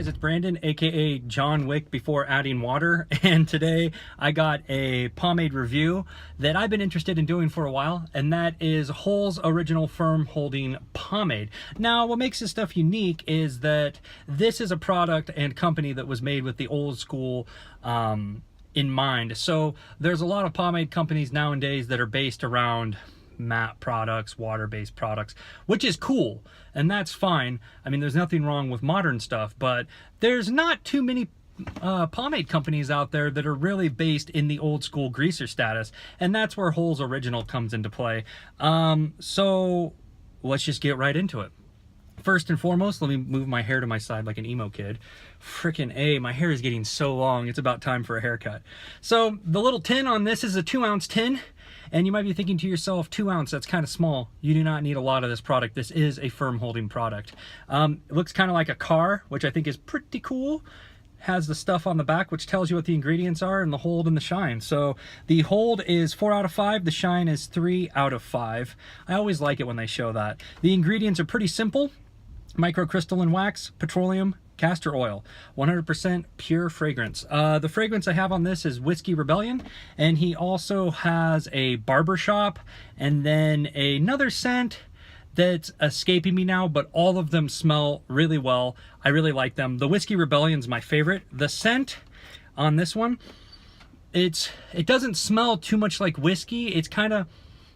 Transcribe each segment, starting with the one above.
guys, it's Brandon, aka John Wick before adding water, and today I got a pomade review that I've been interested in doing for a while, and that is Hole's Original Firm Holding Pomade. Now, what makes this stuff unique is that this is a product and company that was made with the old school in mind. So there's a lot of pomade companies nowadays that are based around matte products, water-based products, which is cool, and that's fine. I mean, there's nothing wrong with modern stuff, but there's not too many pomade companies out there that are really based in the old school greaser status, and that's where Hole's Original comes into play. So let's just get right into it. First and foremost, let me move my hair to my side like an emo kid. Frickin' A, my hair is getting so long, it's about time for a haircut. So the little tin on this is a 2-ounce tin. And you might be thinking to yourself, 2 ounce, that's kind of small. You do not need a lot of this product. This is a firm holding product. It looks kind of like a car, which I think is pretty cool. Has the stuff on the back, which tells you what the ingredients are, and the hold and the shine. So the hold is 4 out of 5. The shine is 3 out of 5. I always like it when they show that. The ingredients are pretty simple. Microcrystalline wax, petroleum, castor oil, 100% pure fragrance. The fragrance I have on this is Whiskey Rebellion, and he also has a barbershop and then another scent that's escaping me now, but all of them smell really well. I really like them. The Whiskey Rebellion's my favorite. The scent on this one, it doesn't smell too much like whiskey. It kind of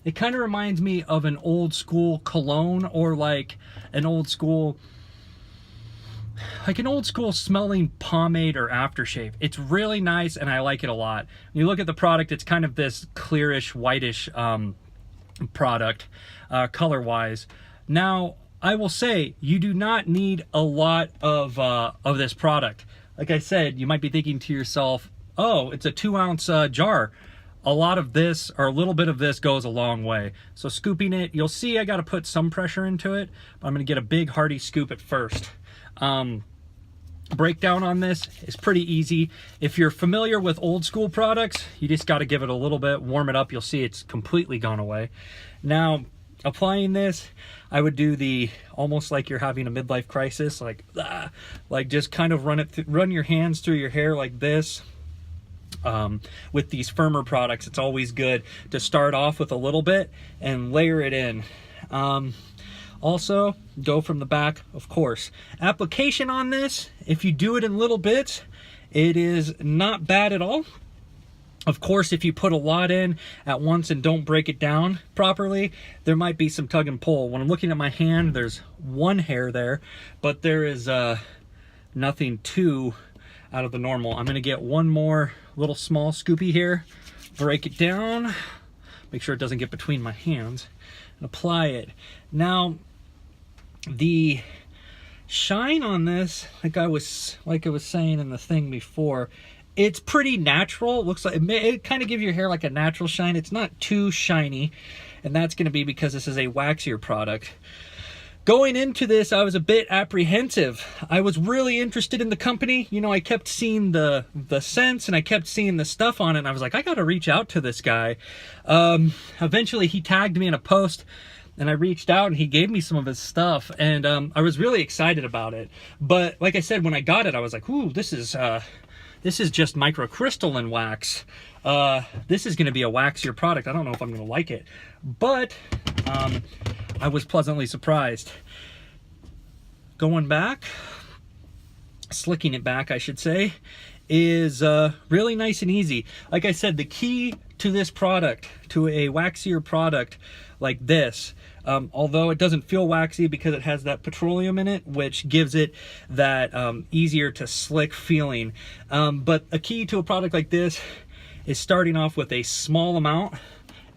reminds me of an old school cologne, or like an old school smelling pomade or aftershave. It's really nice and I like it a lot. When you look at the product, it's kind of this clearish, whitish product color wise. Now, I will say you do not need a lot of this product. Like I said, you might be thinking to yourself, oh, it's a 2-ounce jar. A lot of this, or a little bit of this, goes a long way. So scooping it, you'll see I got to put some pressure into it, but I'm going to get a big hearty scoop at first. Breakdown on this is pretty easy. If you're familiar with old school products, you just got to give it a little bit, warm it up. You'll see it's completely gone away. Now, applying this, I would do the almost like you're having a midlife crisis, like just kind of run your hands through your hair like this. With these firmer products, it's always good to start off with a little bit and layer it in. Also, go from the back, of course. Application on this, if you do it in little bits, it is not bad at all. Of course, if you put a lot in at once and don't break it down properly, there might be some tug and pull. When I'm looking at my hand, there's one hair there, but there is nothing too out of the normal. I'm gonna get one more little small scoopy here, break it down, make sure it doesn't get between my hands, and apply it. Now, the shine on this, like I was saying in the thing before, it's pretty natural. It looks like it kind of gives your hair like a natural shine. It's not too shiny, and that's going to be because this is a waxier product. Going into this, I was a bit apprehensive. I was really interested in the company. You know, I kept seeing the scents and I kept seeing the stuff on it, and I was like, I got to reach out to this guy. Eventually, he tagged me in a post, and I reached out and he gave me some of his stuff, and I was really excited about it. But like I said, when I got it, I was like, ooh, this is just microcrystalline wax. This is going to be a waxier product. I don't know if I'm going to like it, but I was pleasantly surprised. Going back, slicking it back, I should say, is really nice and easy. Like I said, the key to this product, to a waxier product like this, although it doesn't feel waxy because it has that petroleum in it, which gives it that easier to slick feeling. But a key to a product like this is starting off with a small amount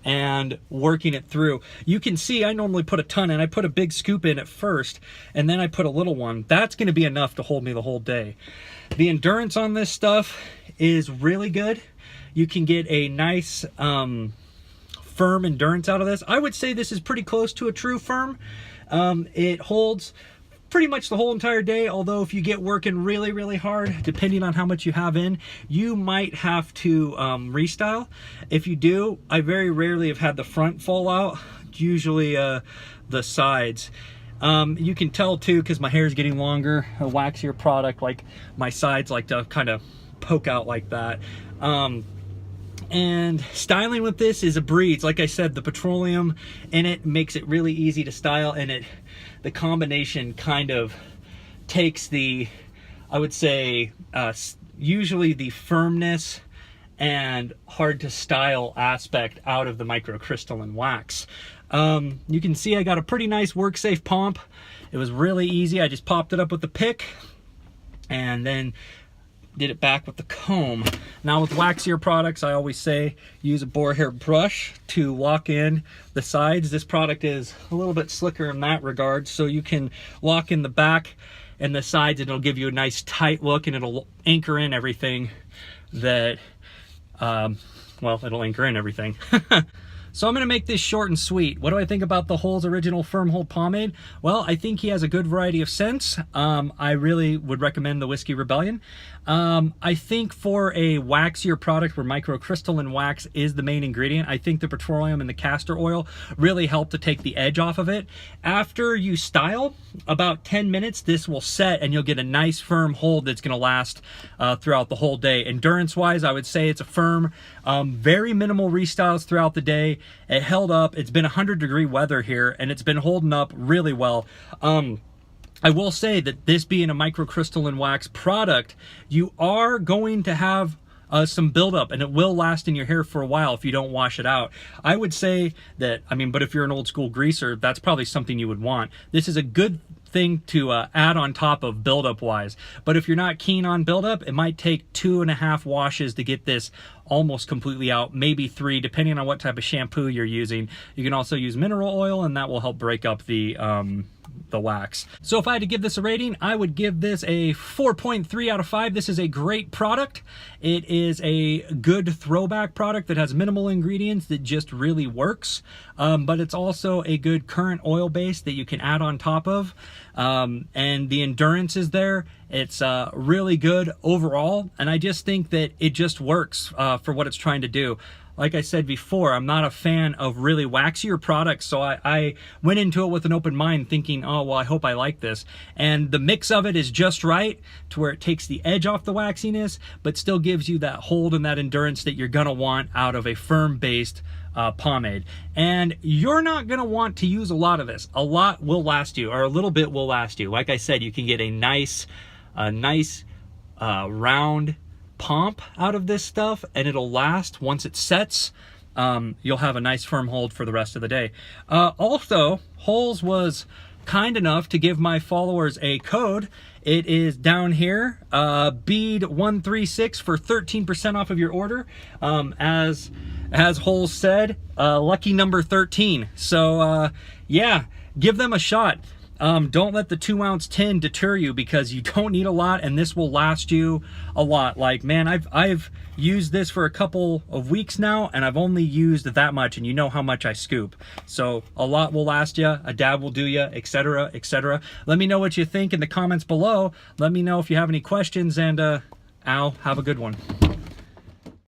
and working it through. You can see I normally put a ton in. I put a big scoop in at first, and then I put a little one. That's going to be enough to hold me the whole day. The endurance on this stuff is really good. You can get a nice firm endurance out of this. I would say this is pretty close to a true firm. It holds pretty much the whole entire day, although if you get working really, really hard, depending on how much you have in, you might have to restyle. If you do, I very rarely have had the front fall out, usually the sides. You can tell too, because my hair is getting longer, a waxier product, like my sides like to kind of poke out like that. And styling with this is a breeze. Like I said, the petroleum in it makes it really easy to style, and the combination kind of takes the, I would say, usually the firmness and hard to style aspect out of the microcrystalline wax. You can see I got a pretty nice work safe pomp. It was really easy. I just popped it up with the pick and then did it back with the comb. Now with waxier products, I always say use a boar hair brush to lock in the sides. This product is a little bit slicker in that regard, so you can lock in the back and the sides, and it'll give you a nice tight look, and it'll anchor in everything that, well, it'll anchor in everything. So I'm going to make this short and sweet. What do I think about the Hole's original firm hold pomade? Well, I think he has a good variety of scents. I really would recommend the Whiskey Rebellion. I think for a waxier product where microcrystalline wax is the main ingredient, I think the petroleum and the castor oil really help to take the edge off of it. After you style, about 10 minutes, this will set and you'll get a nice firm hold that's going to last throughout the whole day. Endurance-wise, I would say it's a firm, very minimal restyles throughout the day. It held up. It's been 100-degree weather here, and it's been holding up really well. I will say that this being a microcrystalline wax product, you are going to have some buildup, and it will last in your hair for a while if you don't wash it out. I would say that, I mean, but if you're an old school greaser, that's probably something you would want. This is a good thing to add on top of buildup wise. But if you're not keen on buildup, it might take 2.5 washes to get this almost completely out, maybe 3, depending on what type of shampoo you're using. You can also use mineral oil, and that will help break up the wax. So if I had to give this a rating, I would give this a 4.3 out of 5. This is a great product. It is a good throwback product that has minimal ingredients that just really works, but it's also a good current oil base that you can add on top of, and the endurance is there. It's really good overall, and I just think that it just works for what it's trying to do. Like I said before, I'm not a fan of really waxier products, so I went into it with an open mind thinking, oh, well, I hope I like this. And the mix of it is just right to where it takes the edge off the waxiness, but still gives you that hold and that endurance that you're gonna want out of a firm-based pomade. And you're not gonna want to use a lot of this. A lot will last you, or a little bit will last you. Like I said, you can get a nice round pomp out of this stuff, and it'll last. Once it sets, you'll have a nice firm hold for the rest of the day. Also, Holes was kind enough to give my followers a code. It is down here, Beed136 for 13% off of your order. As Holes said, lucky number 13. So yeah, give them a shot. Don't let the 2-ounce tin deter you, because you don't need a lot, and this will last you a lot. Like, man, I've used this for a couple of weeks now, and I've only used that much, and you know how much I scoop. So a lot will last you, a dab will do you, etc., etc. Let me know what you think in the comments below. Let me know if you have any questions, and Al, have a good one.